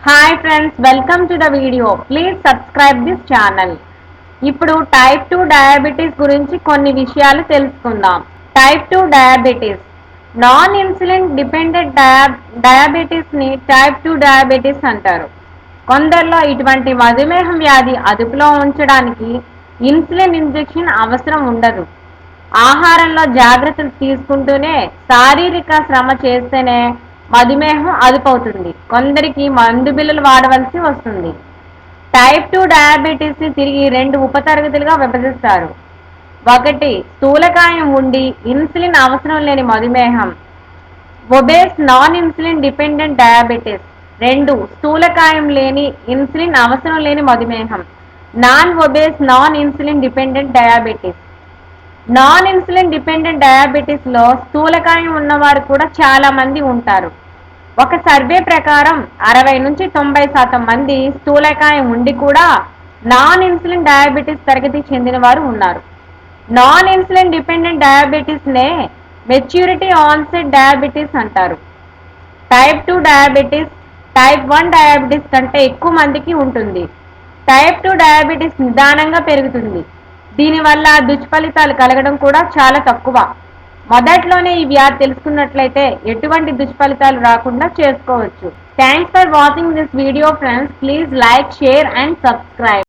Hi friends, welcome to the video. Please subscribe this channel. ఇప్పుడు type 2 diabetes గురించి కొన్ని విషయాలు తెలుసుకుందాం. Type 2 diabetes non insulin dependent డయాబెటీస్ని టైప్ 2 డయాబెటీస్ అంటారు. కొందరిలో ఇటువంటి మధుమేహం వ్యాధి అదుపులో ఉంచడానికి ఇన్సులిన్ ఇంజెక్షన్ అవసరం ఉండదు. ఆహారంలో జాగ్రత్తలు తీసుకుంటూనే శారీరక శ్రమ చేస్తేనే మధుమేహం అదుపవుతుంది. కొందరికి మందు బిళ్ళలు వాడవలసి వస్తుంది. టైప్ 2 డయాబెటీస్ని తిరిగి 2 ఉపతరగతులుగా విభజిస్తారు. 1. స్థూలకాయం ఉండి ఇన్సులిన్ అవసరం లేని మధుమేహం, obese non insulin dependent diabetes. 2. స్థూలకాయం లేని ఇన్సులిన్ అవసరం లేని మధుమేహం, non obese non insulin dependent diabetes. Non insulin dependent డయాబెటీస్లో స్థూలకాయం ఉన్నవారు కూడా చాలా మంది ఉంటారు. ఒక సర్వే ప్రకారం 60-90% మంది స్థూలకాయం ఉండి కూడా నాన్ ఇన్సులిన్ డయాబెటీస్ తరగతికి చెందిన వారు ఉన్నారు. నాన్ ఇన్సులిన్ డిపెండెంట్ డయాబెటీస్నే మెచ్యూరిటీ ఆన్సెట్ డయాబెటీస్ అంటారు. టైప్ 2 డయాబెటీస్ టైప్ 1 డయాబెటీస్ కంటే ఎక్కువ మందికి ఉంటుంది. టైప్ 2 డయాబెటీస్ నిదానంగా పెరుగుతుంది. దీనివల్ల దుష్ఫలితాలు కలగడం కూడా చాలా తక్కువ. మొదట్లోనే ఈ వ్యాధి తెలుసుకున్నట్లయితే ఎటువంటి దుష్ఫలితాలు రాకుండా చేసుకోవచ్చు. Thanks for watching this video friends. Please like, share and subscribe.